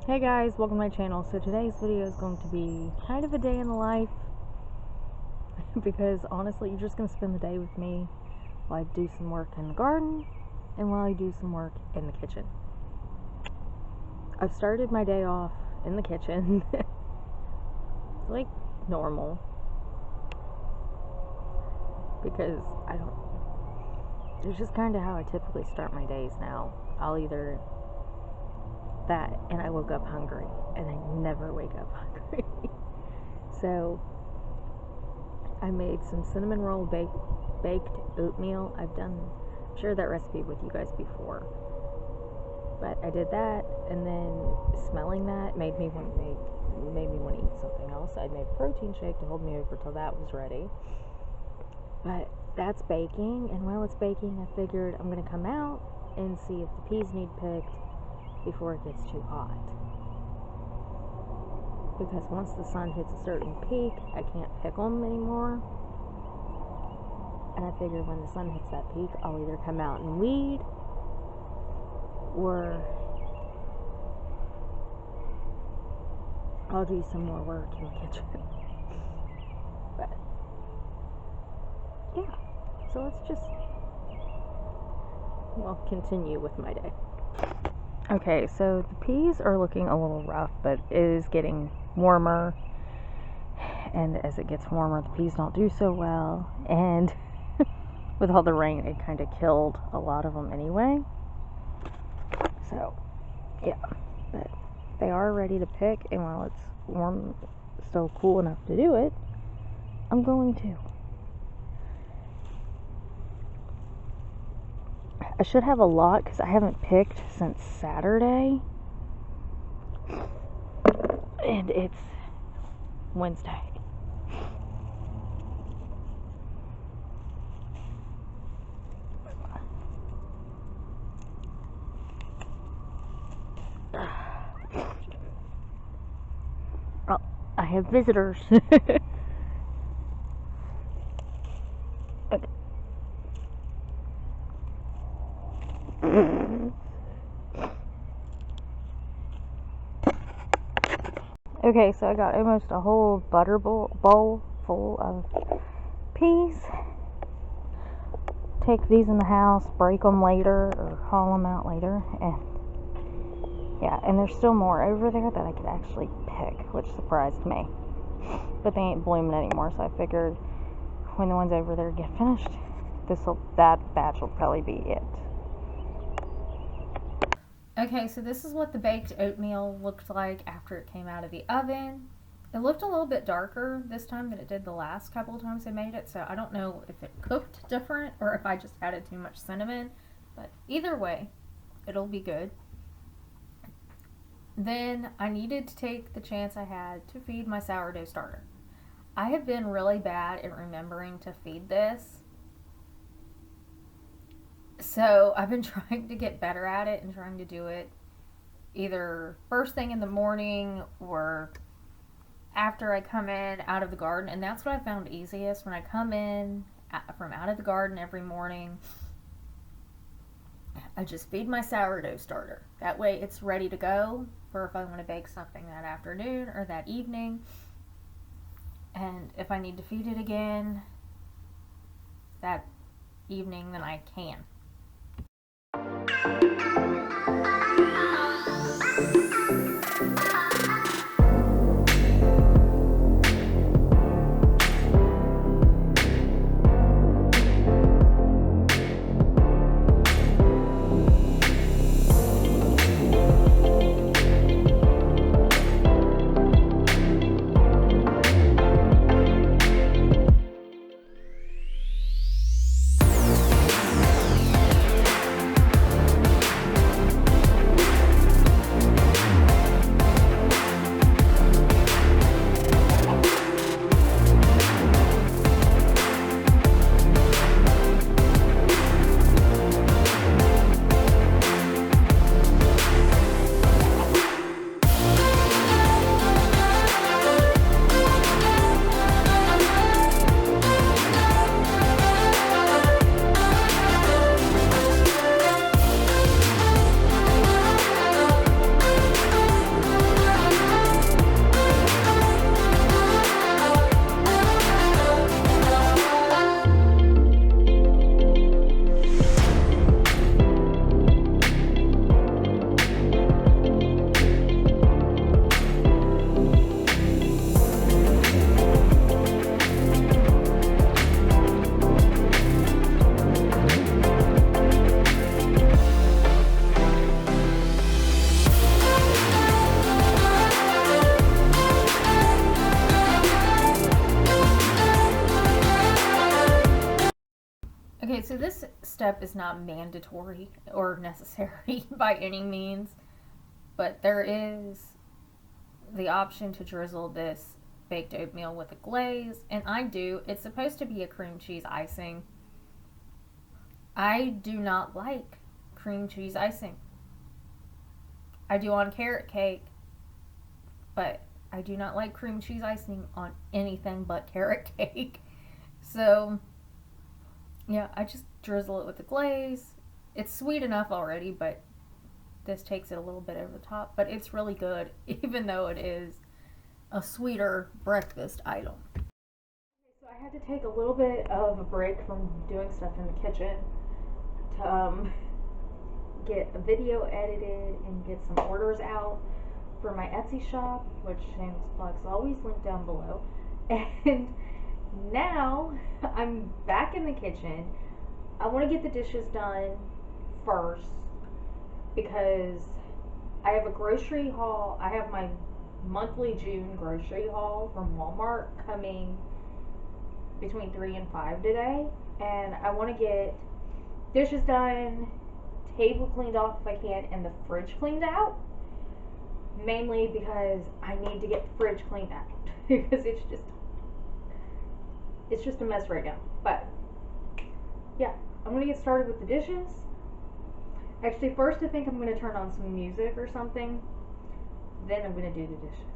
Hey guys, welcome to my channel. So today's video is going to be kind of a day in the life because honestly you're just going to spend the day with me while I do some work in the garden and while I do some work in the kitchen. I've started my day off in the kitchen like normal because it's just kind of how I typically start my days now. I'll either that and I woke up hungry, and I never wake up hungry. So I made some cinnamon roll baked oatmeal. I've shared that recipe with you guys before, but I did that, and then smelling that made me want to eat something else. I made a protein shake to hold me over till that was ready. But that's baking, and while it's baking, I figured I'm gonna come out and see if the peas need picked before it gets too hot, because once the sun hits a certain peak, I can't pick them anymore. And I figured when the sun hits that peak, I'll either come out and weed, or I'll do some more work in the kitchen. But yeah, so let's just continue with my day. Okay, so the peas are looking a little rough, but it is getting warmer, and as it gets warmer, the peas don't do so well, and with all the rain, it kind of killed a lot of them anyway. So, yeah, but they are ready to pick, and while it's warm, still cool enough to do it, I'm going to. I should have a lot because I haven't picked since Saturday, and it's Wednesday. Oh, I have visitors. Okay. Okay, so I got almost a whole butter bowl full of peas. Take these in the house, break them later, or haul them out later, and yeah, and there's still more over there that I could actually pick, which surprised me. But they ain't blooming anymore, so I figured when the ones over there get finished, that batch will probably be it. Okay, so this is what the baked oatmeal looked like after it came out of the oven. It looked a little bit darker this time than it did the last couple of times I made it, so I don't know if it cooked different or if I just added too much cinnamon, but either way, it'll be good. Then I needed to take the chance I had to feed my sourdough starter. I have been really bad at remembering to feed this, so I've been trying to get better at it and trying to do it either first thing in the morning or after I come in out of the garden. And that's what I found easiest. When I come in from out of the garden every morning, I just feed my sourdough starter. That way it's ready to go for if I want to bake something that afternoon or that evening. And if I need to feed it again that evening, then I can. is not mandatory or necessary by any means, but there is the option to drizzle this baked oatmeal with a glaze, and I do. It's supposed to be a cream cheese icing. I do not like cream cheese icing. I do on carrot cake, but I do not like cream cheese icing on anything but carrot cake. So, yeah, I just drizzle it with the glaze. It's sweet enough already, but this takes it a little bit over the top. But it's really good, even though it is a sweeter breakfast item. So I had to take a little bit of a break from doing stuff in the kitchen to get a video edited and get some orders out for my Etsy shop, which shameless plugs always linked down below. And now I'm back in the kitchen. I want to get the dishes done first because I have a grocery haul. I have my monthly June grocery haul from Walmart coming between 3 and 5 today, and I want to get dishes done, table cleaned off if I can, and the fridge cleaned out, mainly because I need to get the fridge cleaned out because it's just a mess right now. But yeah, I'm gonna get started with the dishes. Actually, first I think I'm gonna turn on some music or something, then I'm gonna do the dishes.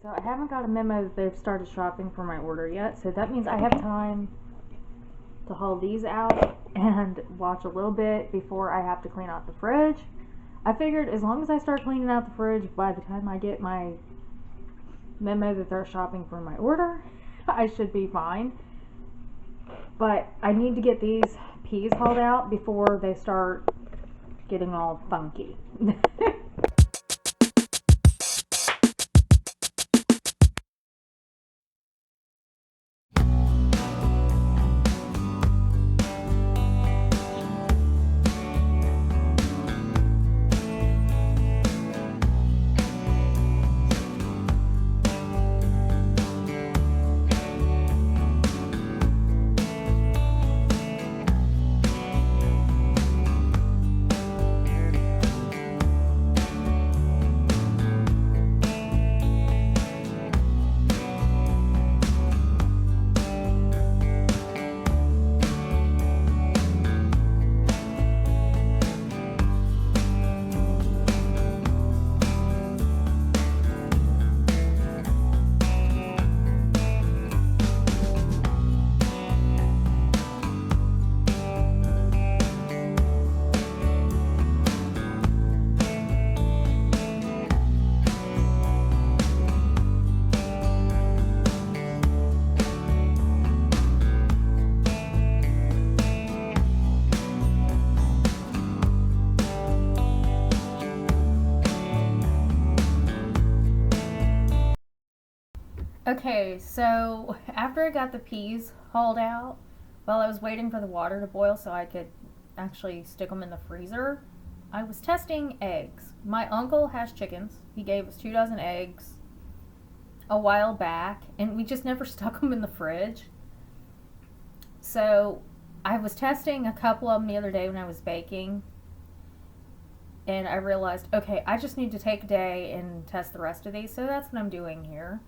So I haven't got a memo that they've started shopping for my order yet, so that means I have time to haul these out and watch a little bit before I have to clean out the fridge. I figured as long as I start cleaning out the fridge by the time I get my memo that they're shopping for my order, I should be fine. But I need to get these peas hauled out before they start getting all funky. Okay, so after I got the peas hauled out, while I was waiting for the water to boil so I could actually stick them in the freezer, I was testing eggs. My uncle has chickens. He gave us 2 dozen eggs a while back, and we just never stuck them in the fridge. So I was testing a couple of them the other day when I was baking, and I realized, okay, I just need to take a day and test the rest of these, so that's what I'm doing here.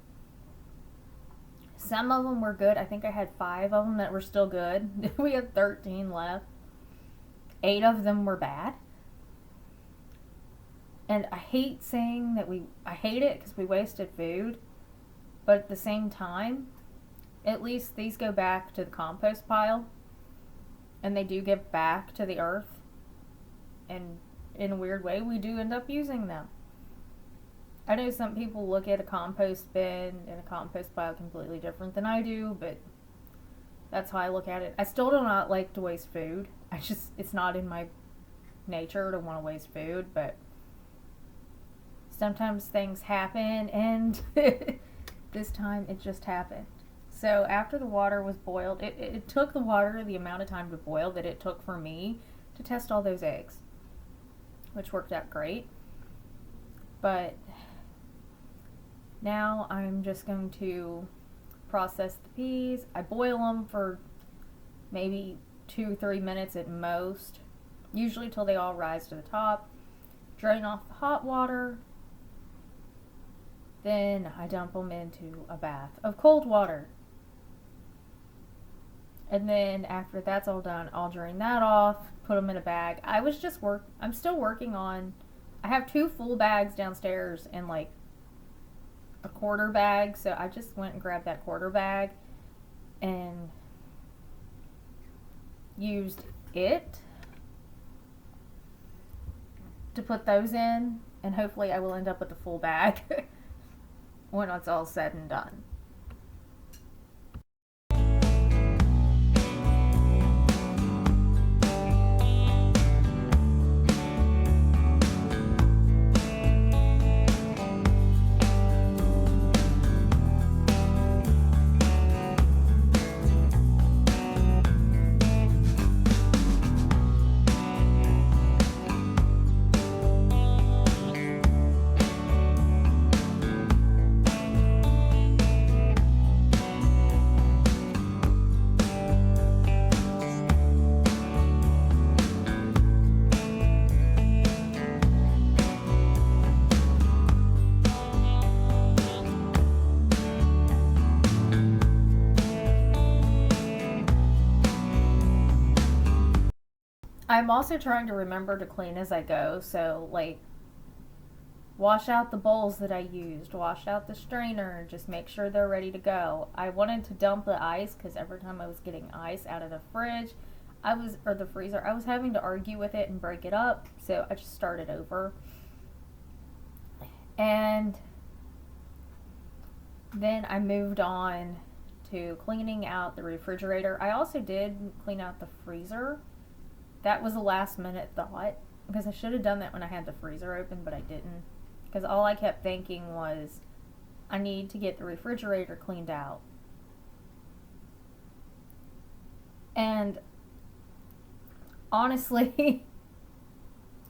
Some of them were good. I think I had 5 of them that were still good. We had 13 left. 8 of them were bad. And I hate saying that I hate it because we wasted food. But at the same time, at least these go back to the compost pile. And they do get back to the earth. And in a weird way, we do end up using them. I know some people look at a compost bin and a compost pile completely different than I do, but that's how I look at it. I still do not like to waste food. It's not in my nature to want to waste food, but sometimes things happen, and this time it just happened. So after the water was boiled, it took the water the amount of time to boil that it took for me to test all those eggs, which worked out great. But now I'm just going to process the peas. I boil them for maybe 2-3 minutes at most, usually till they all rise to the top. Drain off the hot water. Then I dump them into a bath of cold water. And then after that's all done, I'll drain that off, put them in a bag. I'm still working on, I have 2 full bags downstairs and like a quarter bag, so I just went and grabbed that quarter bag and used it to put those in, and hopefully I will end up with a full bag when it's all said and done. I'm also trying to remember to clean as I go, so like wash out the bowls that I used, wash out the strainer, just make sure they're ready to go. I wanted to dump the ice because every time I was getting ice out of the fridge, or the freezer, I was having to argue with it and break it up, so I just started over. And then I moved on to cleaning out the refrigerator. I also did clean out the freezer. That was a last minute thought because I should have done that when I had the freezer open, but I didn't. Because all I kept thinking was, I need to get the refrigerator cleaned out. And honestly,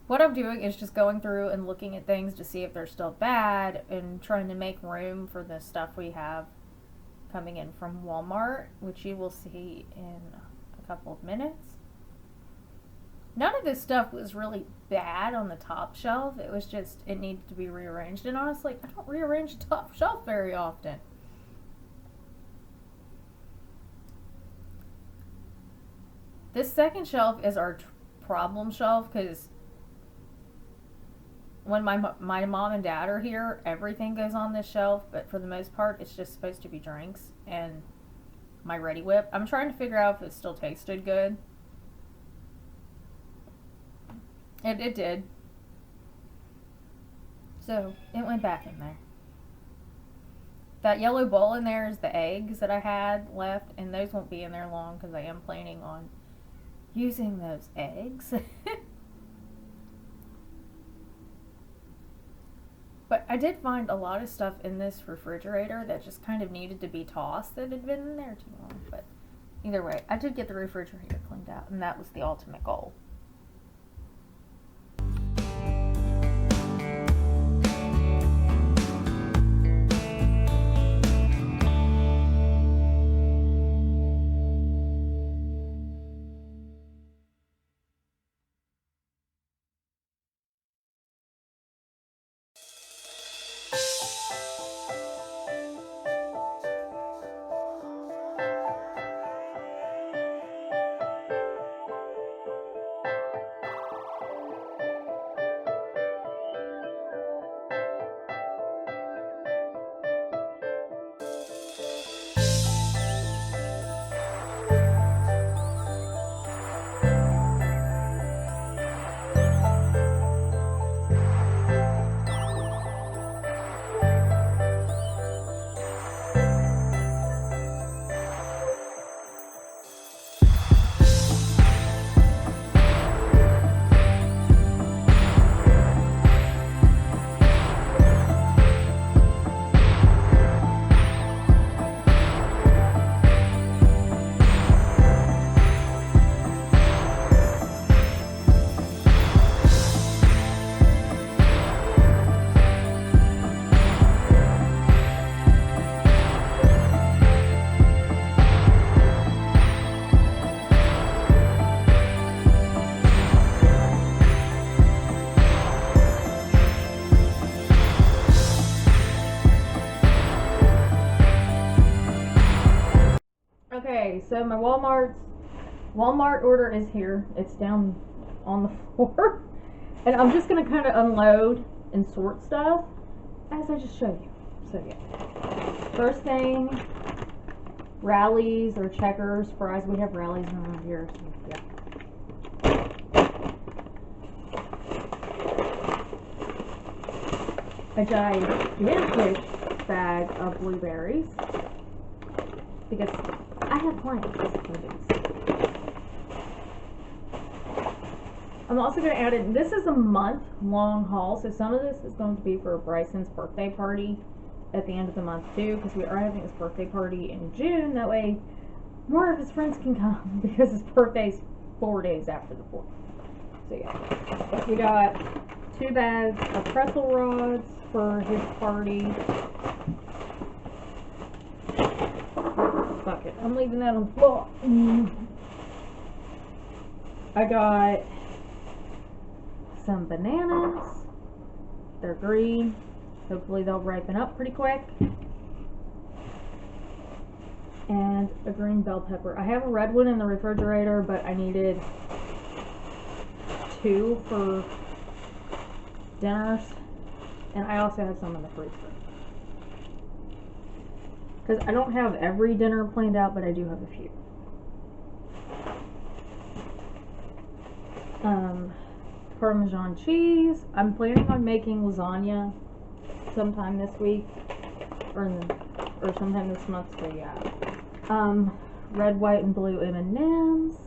what I'm doing is just going through and looking at things to see if they're still bad and trying to make room for the stuff we have coming in from Walmart, which you will see in a couple of minutes. None of this stuff was really bad on the top shelf. It was just, it needed to be rearranged. And honestly, I don't rearrange the top shelf very often. This second shelf is our problem shelf because when my mom and dad are here, everything goes on this shelf, but for the most part, it's just supposed to be drinks and my Reddi-wip. I'm trying to figure out if it still tasted good. It did. So, it went back in there. That yellow bowl in there is the eggs that I had left, and those won't be in there long because I am planning on using those eggs. But I did find a lot of stuff in this refrigerator that just kind of needed to be tossed that had been in there too long. But either way, I did get the refrigerator cleaned out, and that was the ultimate goal. Okay, so my Walmart order is here. It's down on the floor. And I'm just going to kind of unload and sort stuff as I just showed you. So yeah. First thing, Rallies or Checkers fries. We have Rallies around here, so yeah. A gigantic bag of blueberries because I have plans for these. I'm also going to add in, this is a month-long haul, so some of this is going to be for Bryson's birthday party at the end of the month too, because we are having his birthday party in June. That way, more of his friends can come because his birthday's 4 days after the 4th. So yeah, we got 2 bags of pretzel rods for his party. Fuck it, I'm leaving that on the floor. I got some bananas. They're green. Hopefully they'll ripen up pretty quick. And a green bell pepper. I have a red one in the refrigerator, but I needed 2 for dinners. And I also have some in the freezer. Because I don't have every dinner planned out, but I do have a few. Parmesan cheese. I'm planning on making lasagna sometime this week. Or sometime this month, so yeah. Red, white, and blue M&Ms.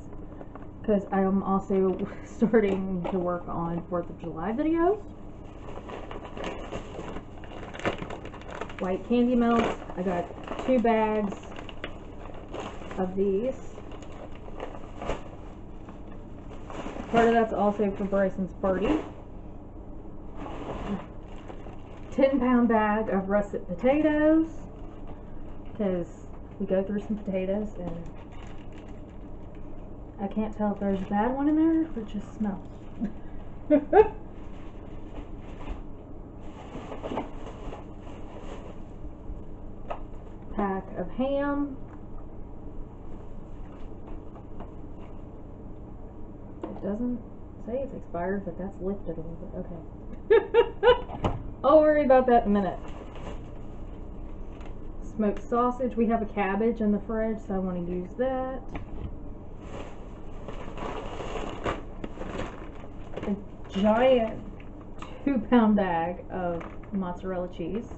Because I am also starting to work on 4th of July videos. White candy melts. I got 2 bags of these. Part of that's also for Bryson's party. 10-pound bag of russet potatoes. Because we go through some potatoes and I can't tell if there's a bad one in there or if it just smells. Pack of ham. It doesn't say it's expired, but that's lifted a little bit. Okay. I'll worry about that in a minute. Smoked sausage. We have a cabbage in the fridge, so I want to use that. A giant 2-pound bag of mozzarella cheese.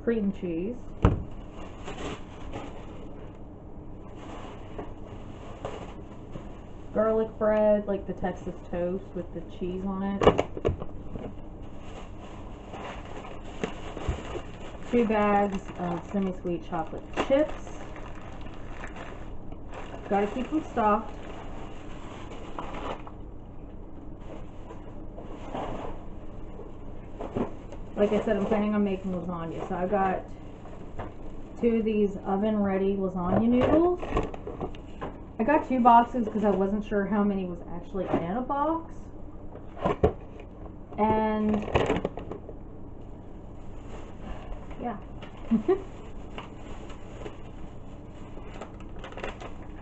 Cream cheese. Garlic bread, like the Texas toast with the cheese on it. 2 bags of semi-sweet chocolate chips. Gotta keep them stocked. Like I said, I'm planning on making lasagna. So I got 2 of these oven-ready lasagna noodles. I got 2 boxes because I wasn't sure how many was actually in a box. And yeah.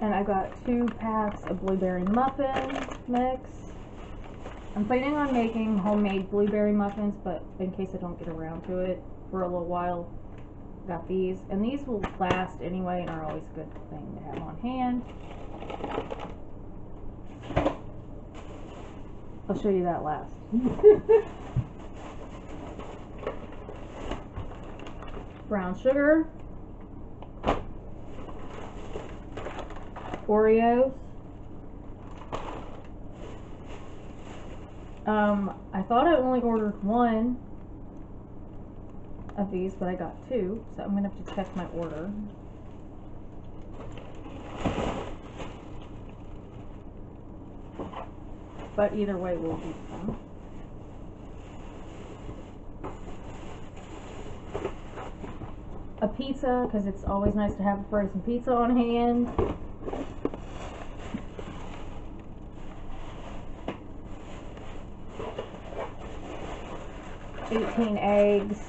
And I got 2 packs of blueberry muffin mix. I'm planning on making homemade blueberry muffins, but in case I don't get around to it for a little while, got these. And these will last anyway and are always a good thing to have on hand. I'll show you that last. Brown sugar. Oreos. I thought I only ordered 1 of these, but I got 2, so I'm going to have to check my order. But either way, we'll do some. A pizza, because it's always nice to have a frozen pizza on hand. $18 eggs.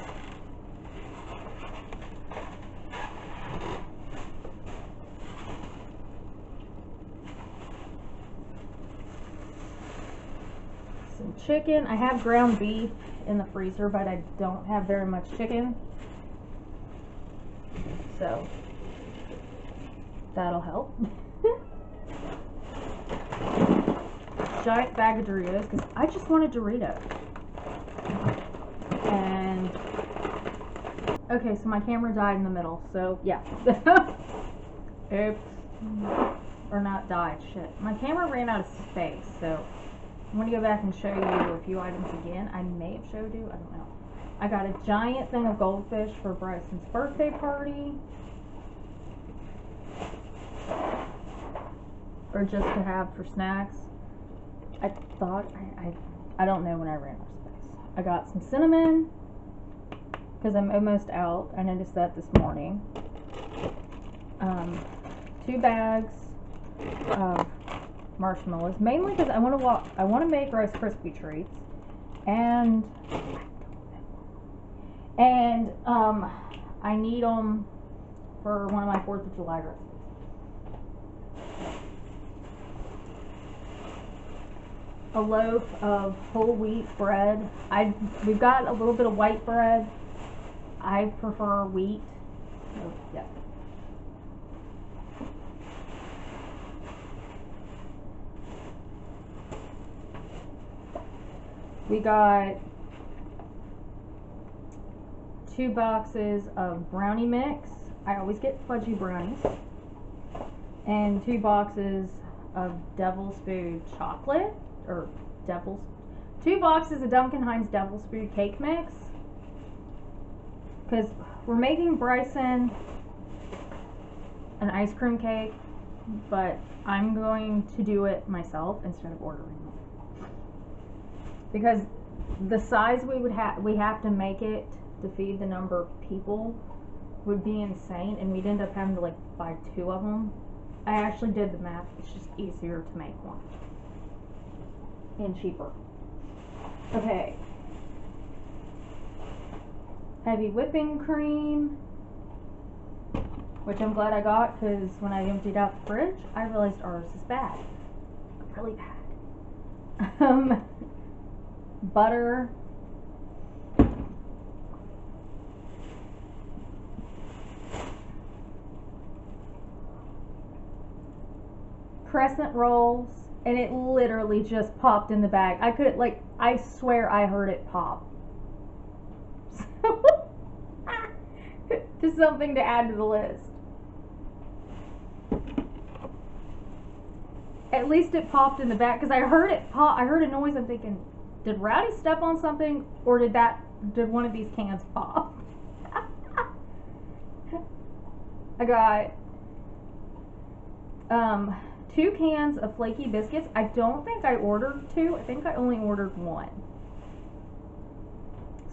Some chicken. I have ground beef in the freezer, but I don't have very much chicken. So that'll help. Giant bag of Doritos, because I just wanted Doritos. And okay, so my camera died in the middle, so yeah. Oops. Or not died, shit. My camera ran out of space, so I'm going to go back and show you a few items again. I may have showed you, I don't know. I got a giant thing of goldfish for Bryson's birthday party. Or just to have for snacks. I thought, I don't know when I ran out of space. I got some cinnamon, because I'm almost out. I noticed that this morning. 2 bags of marshmallows, mainly because I want to make Rice Krispie treats, and I need them for one of my 4th of July recipes. a loaf of whole wheat bread. We've got a little bit of white bread. I prefer wheat. So, yeah. We got 2 boxes of brownie mix. I always get fudgy brownies. And 2 boxes of Devil's Food chocolate, or 2 boxes of Duncan Hines Devil's Food cake mix. Because we're making Bryson an ice cream cake, but I'm going to do it myself instead of ordering it. Because the size we have to make it to feed the number of people would be insane, and we'd end up having to like buy 2 of them. I actually did the math. It's just easier to make one and cheaper. Okay. Heavy whipping cream, which I'm glad I got, because when I emptied out the fridge, I realized ours is bad. Really bad. Butter. Crescent rolls, and it literally just popped in the bag. I swear I heard it pop. So, just something to add to the list. At least it popped in the bag, because I heard it pop. I heard a noise. I'm thinking, did Rowdy step on something, or did one of these cans pop? I got 2 cans of flaky biscuits. I don't think I ordered 2. I think I only ordered 1.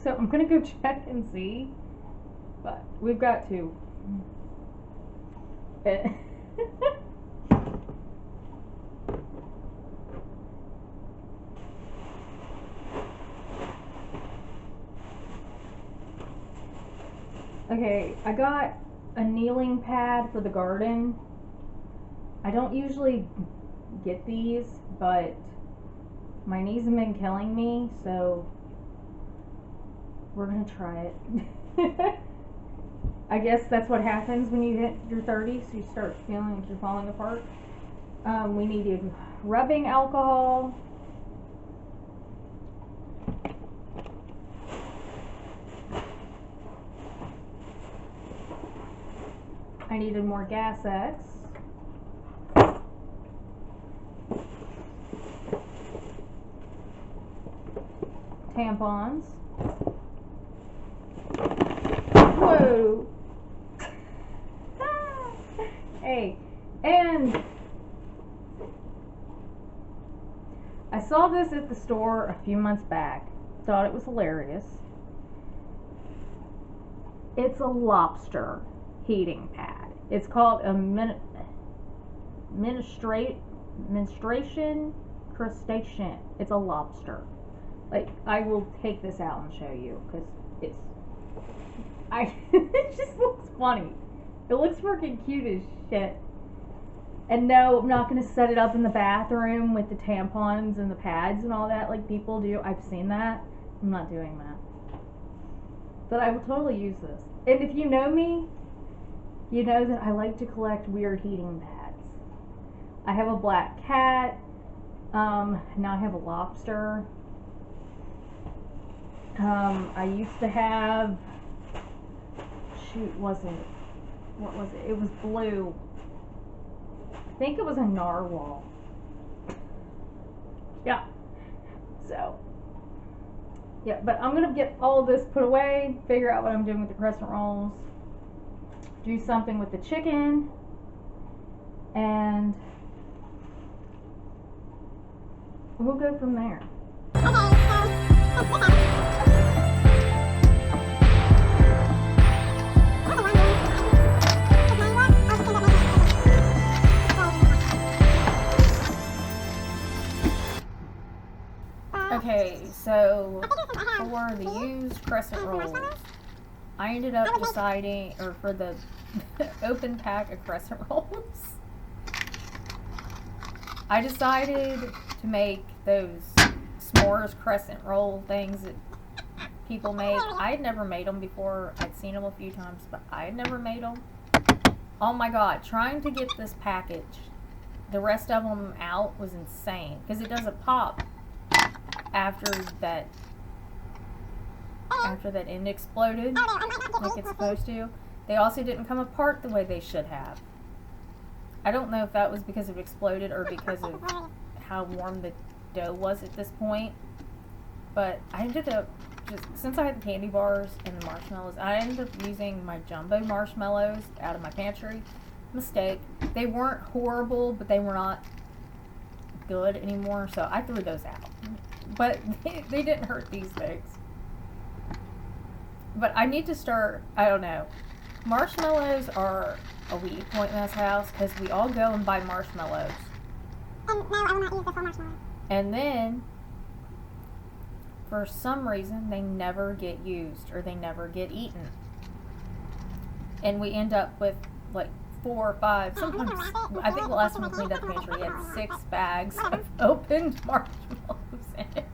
So I'm gonna go check and see, but we've got 2. Okay, I got a kneeling pad for the garden. I don't usually get these, but my knees have been killing me, so we're gonna try it. I guess that's what happens when you hit your 30s, you start feeling like you're falling apart. We needed rubbing alcohol. I needed more Gas X. Tampons. Whoa. Hey, and I saw this at the store a few months back. Thought it was hilarious. It's a lobster heating pad. It's called a menstruation crustacean. It's a lobster. Like, I will take this out and show you, because it just looks funny. It looks freaking cute as shit. And no, I'm not going to set it up in the bathroom with the tampons and the pads and all that like people do. I've seen that. I'm not doing that. But I will totally use this. And if you know me, you know that I like to collect weird heating pads. I have a black cat. Now I have a lobster. I used to have, what was it? It was blue. I think it was a narwhal. Yeah. So, yeah, but I'm going to get all of this put away, figure out what I'm doing with the crescent rolls, do something with the chicken, and we'll go from there. Okay, so for the used crescent rolls, I ended up deciding, or for the open pack of crescent rolls, I decided to make those s'mores crescent roll things that people make. I had never made them before. I'd seen them a few times, but I had never made them. Oh my god, trying to get this package, the rest of them out, was insane. Because it doesn't pop after that end exploded like it's supposed to. They also didn't come apart the way they should have. I don't know if that was because it exploded or because of how warm the dough was at this point. But I ended up, just since I had the candy bars and the marshmallows, I ended up using my jumbo marshmallows out of my pantry. Mistake. They weren't horrible, but they were not good anymore, so I threw those out. But they didn't hurt these things. But I need to start, I don't know. Marshmallows are a weak point in this house because we all go and buy marshmallows. And no, I will not use the full marshmallow. And then, for some reason, they never get used or they never get eaten. And we end up with like 4 or 5, sometimes, I think the last time we cleaned up the pantry, we had 6 bags of opened marshmallows in it.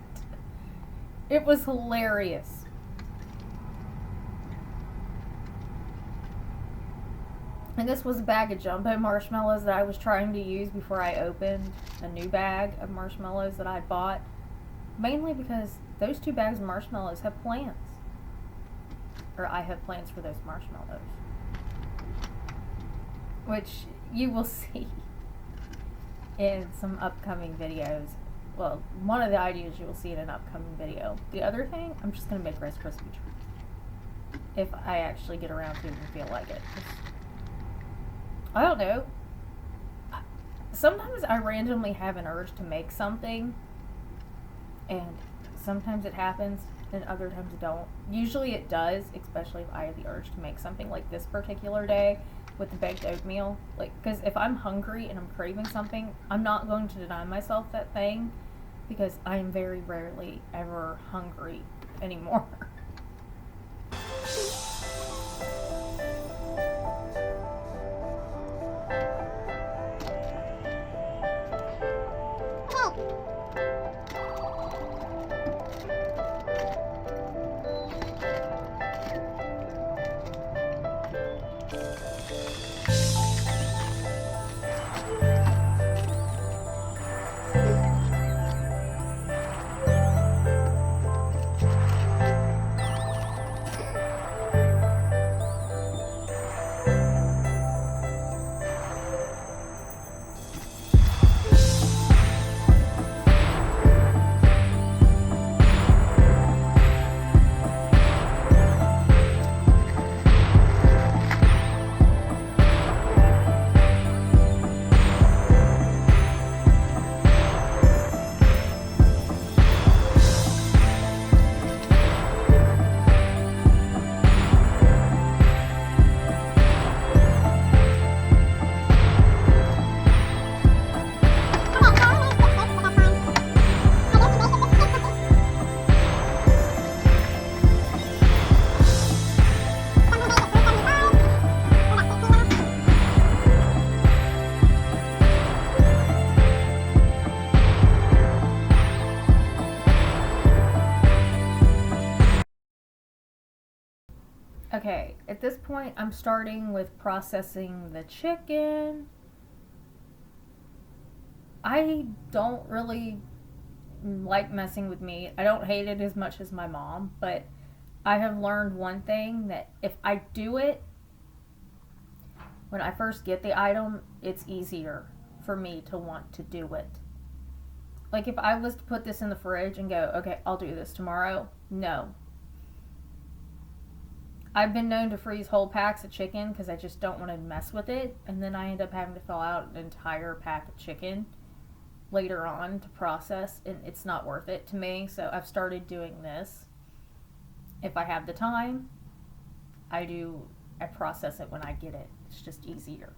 It was hilarious. And this was a bag of jumbo marshmallows that I was trying to use before I opened a new bag of marshmallows that I bought. Mainly because those 2 bags of marshmallows have plants. Or I have plans for those marshmallows. Which you will see in some upcoming videos. Well, one of the ideas you will see in an upcoming video. The other thing, I'm just going to make Rice Krispie treats. If I actually get around to it and feel like it. I don't know. Sometimes I randomly have an urge to make something. And sometimes it happens and other times it don't. Usually it does, especially if I have the urge to make something like this particular day with the baked oatmeal. Like, because if I'm hungry and I'm craving something, I'm not going to deny myself that thing because I am very rarely ever hungry anymore. Okay, at this point, I'm starting with processing the chicken. I don't really like messing with meat. I don't hate it as much as my mom, but I have learned one thing, that if I do it, when I first get the item, it's easier for me to want to do it. Like if I was to put this in the fridge and go, okay, I'll do this tomorrow, no. I've been known to freeze whole packs of chicken because I just don't want to mess with it, and then I end up having to thaw out an entire pack of chicken later on to process, and it's not worth it to me. So I've started doing this. If I have the time, I process it when I get it. It's just easier.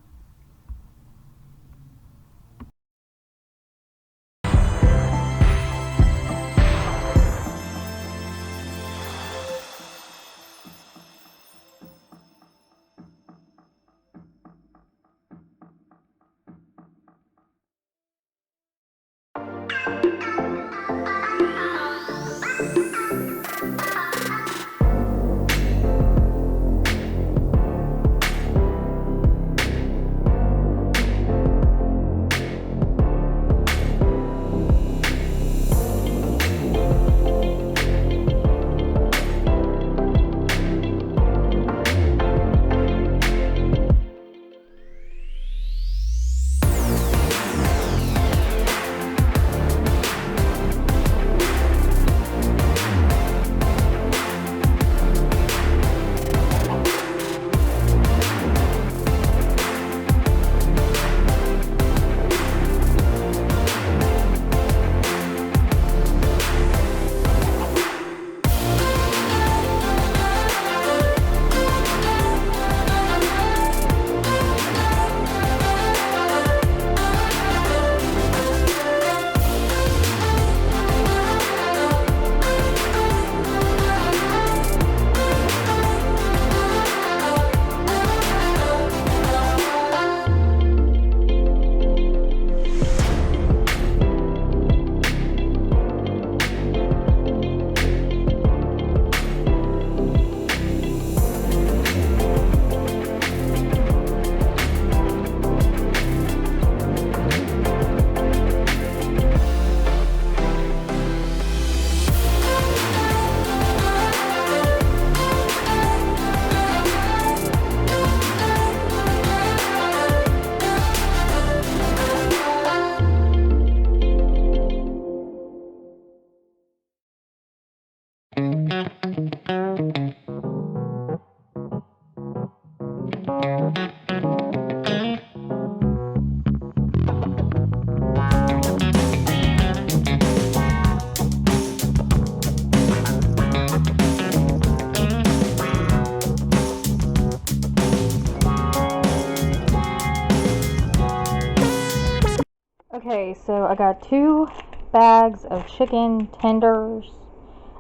Okay, so I got 2 bags of chicken tenders.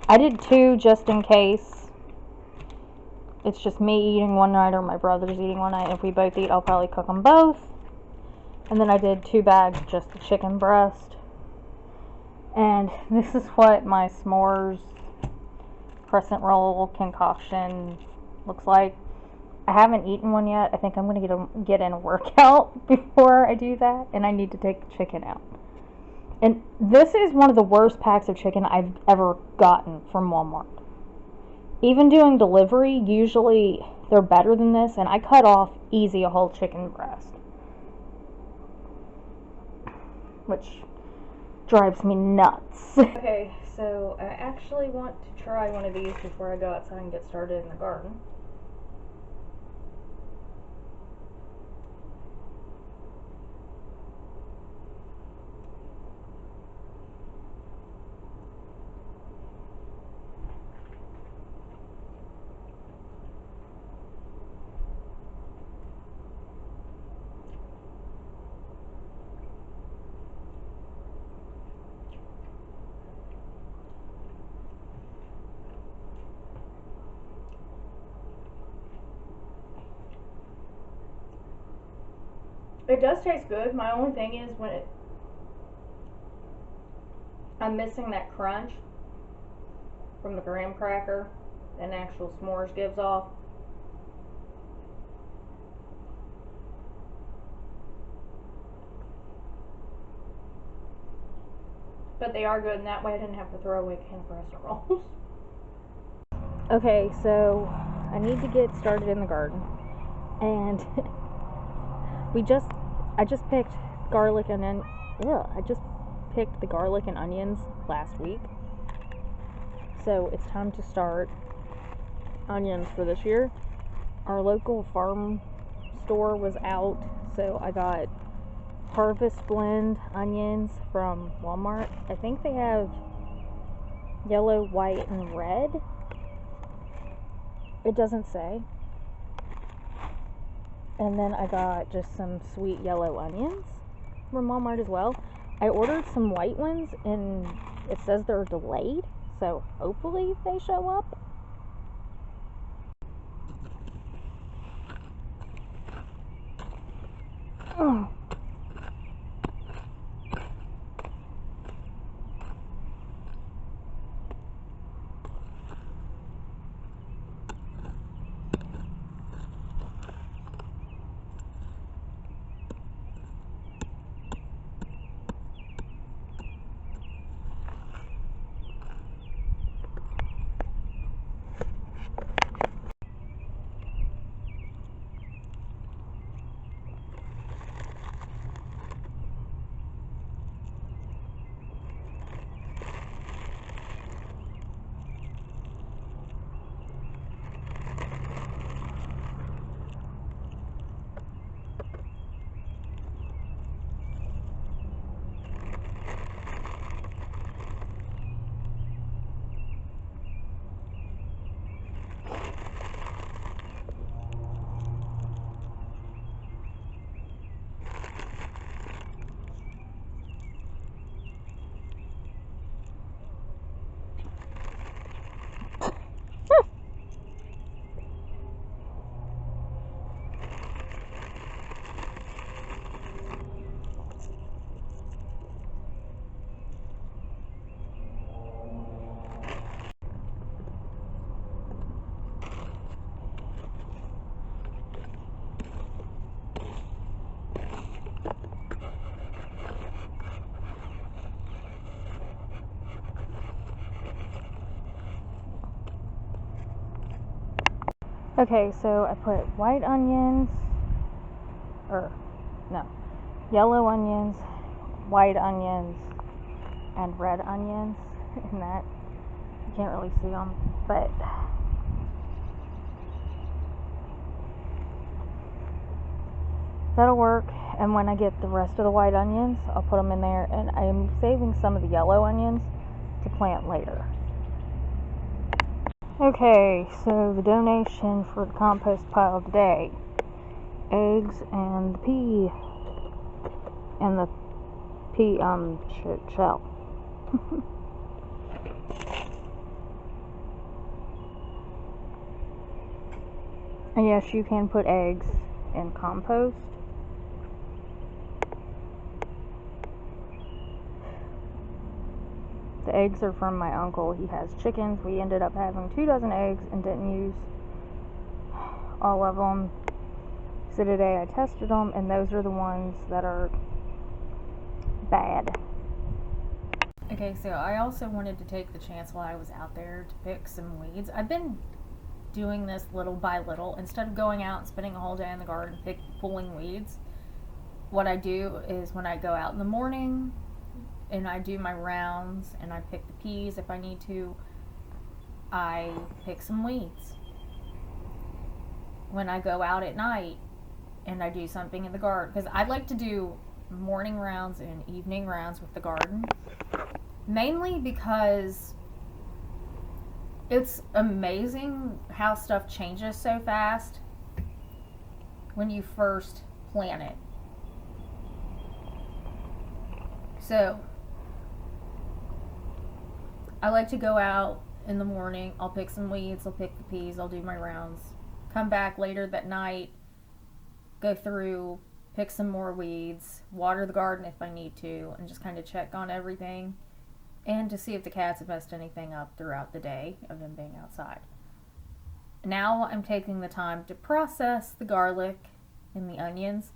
I did 2 just in case. It's just me eating one night or my brother's eating one night. If we both eat, I'll probably cook them both. And then I did 2 bags just the chicken breast. And this is what my s'mores crescent roll concoction looks like. I haven't eaten one yet. I think I'm going to get in a workout before I do that. And I need to take the chicken out. And this is one of the worst packs of chicken I've ever gotten from Walmart. Even doing delivery, usually they're better than this. And I cut off easy a whole chicken breast. Which drives me nuts. Okay, so I actually want to try one of these before I go outside and get started in the garden. It does taste good. My only thing is I'm missing that crunch from the graham cracker and actual s'mores gives off. But they are good, and that way I didn't have to throw away canned crescent rolls. Okay, so I need to get started in the garden. And I just picked garlic and I just picked the garlic and onions last week. So it's time to start onions for this year. Our local farm store was out, so I got Harvest Blend onions from Walmart. I think they have yellow, white, and red. It doesn't say. And then I got just some sweet yellow onions from Walmart as well. I ordered some white ones and it says they're delayed, so hopefully they show up. Okay, so I put white onions, yellow onions, white onions, and red onions in that. You can't really see them, but that'll work. And when I get the rest of the white onions, I'll put them in there, and I'm saving some of the yellow onions to plant later. Okay, so the donation for the compost pile today: eggs and the shell. And yes, you can put eggs in compost. The eggs are from my uncle. He has chickens. We ended up having 2 dozen eggs and didn't use all of them. So today I tested them, and those are the ones that are bad. Okay, so I also wanted to take the chance while I was out there to pick some weeds. I've been doing this little by little. Instead of going out and spending a whole day in the garden pulling weeds, what I do is when I go out in the morning and I do my rounds and I pick the peas if I need to, I pick some weeds. When I go out at night and I do something in the garden, because I like to do morning rounds and evening rounds with the garden, mainly because it's amazing how stuff changes so fast when you first plant it. So I like to go out in the morning, I'll pick some weeds, I'll pick the peas, I'll do my rounds, come back later that night, go through, pick some more weeds, water the garden if I need to, and just kind of check on everything, and to see if the cats have messed anything up throughout the day of them being outside. Now I'm taking the time to process the garlic and the onions.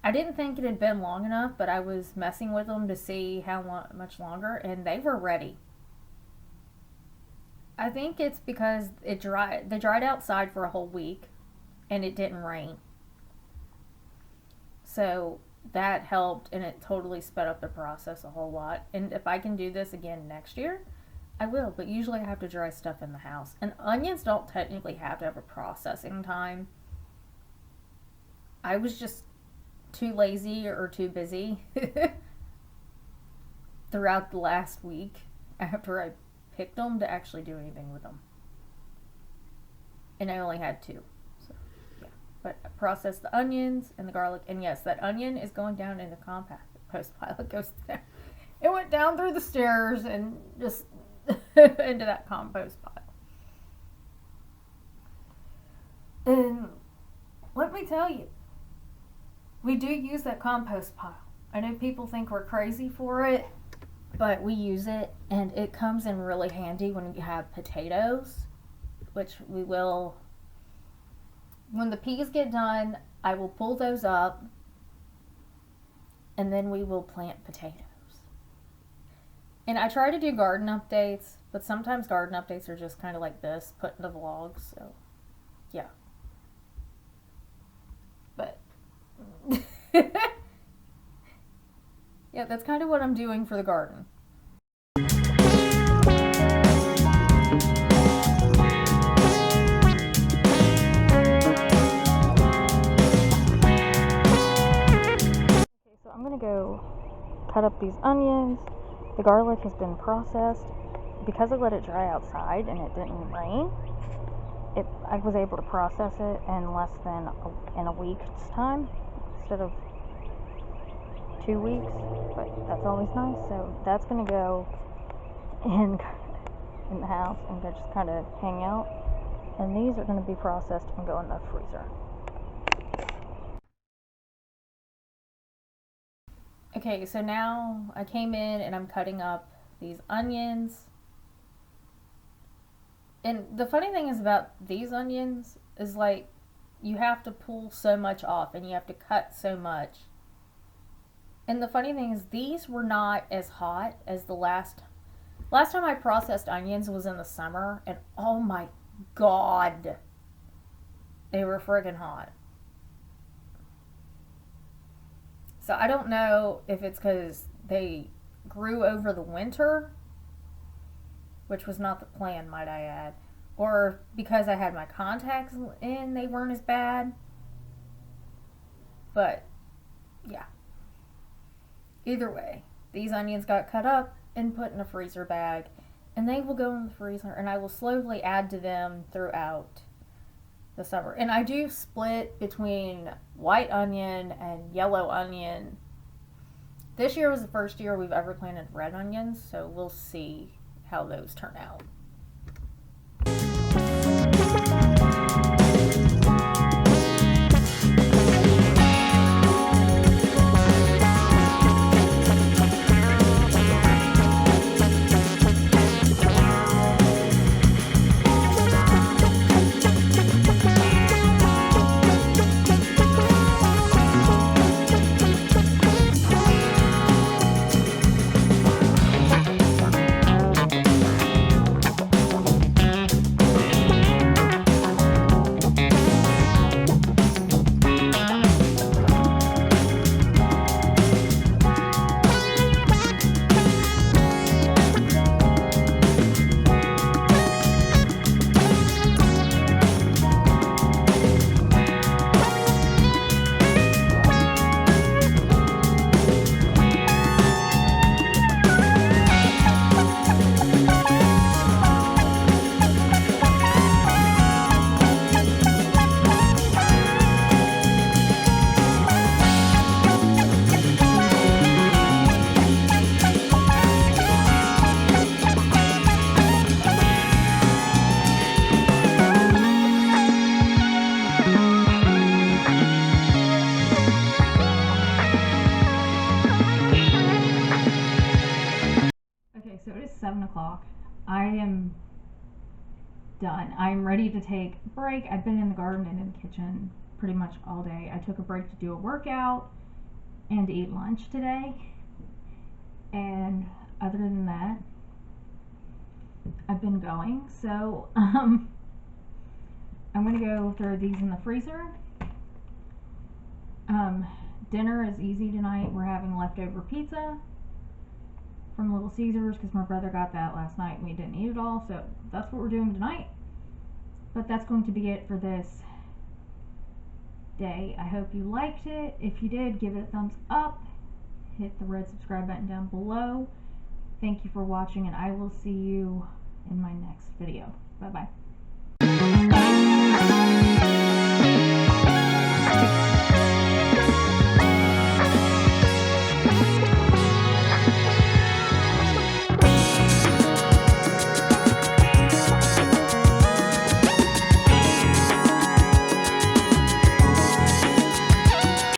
I didn't think it had been long enough, but I was messing with them to see how much longer, and they were ready. I think it's because they dried outside for a whole week, and it didn't rain. So that helped, and it totally sped up the process a whole lot. And if I can do this again next year, I will. But usually I have to dry stuff in the house. And onions don't technically have to have a processing time. I was just too lazy or too busy throughout the last week after I picked them to actually do anything with them. And I only had 2. But I processed the onions and the garlic, and yes, that onion is going down in the compost pile. It went down through the stairs and just into that compost pile. And let me tell you, we do use that compost pile. I know people think we're crazy for it, but we use it, and it comes in really handy when you have potatoes, which we will. When the peas get done, I will pull those up, and then we will plant potatoes. And I try to do garden updates, but sometimes garden updates are just kind of like this, put in the vlogs, so yeah. But yeah, that's kind of what I'm doing for the garden. I'm gonna go cut up these onions. The garlic has been processed. Because I let it dry outside and it didn't rain, I was able to process it in less than a week's time instead of 2 weeks, but that's always nice. So that's gonna go in the house and just kind of hang out, and these are gonna be processed and go in the freezer. Okay, so now I came in and I'm cutting up these onions. And the funny thing is about these onions is like you have to pull so much off and you have to cut so much. And the funny thing is these were not as hot as the last time I processed onions was in the summer, and oh my god, they were friggin' hot. So I don't know if it's because they grew over the winter, which was not the plan, might I add, or because I had my contacts in, they weren't as bad. But yeah, either way, these onions got cut up and put in a freezer bag, and they will go in the freezer, and I will slowly add to them throughout the summer. And I do split between white onion and yellow onion. This year was the first year we've ever planted red onions, so we'll see how those turn out. So it is 7 o'clock. I am done. I'm ready to take a break. I've been in the garden and in the kitchen pretty much all day. I took a break to do a workout and to eat lunch today. And other than that, I've been going. So I'm going to go throw these in the freezer. Dinner is easy tonight. We're having leftover pizza from Little Caesars because my brother got that last night and we didn't eat it all, so that's what we're doing tonight. But that's going to be it for this day. I hope you liked it. If you did, give it a thumbs up, hit the red subscribe button down below. Thank you for watching, and I will see you in my next video. Bye bye.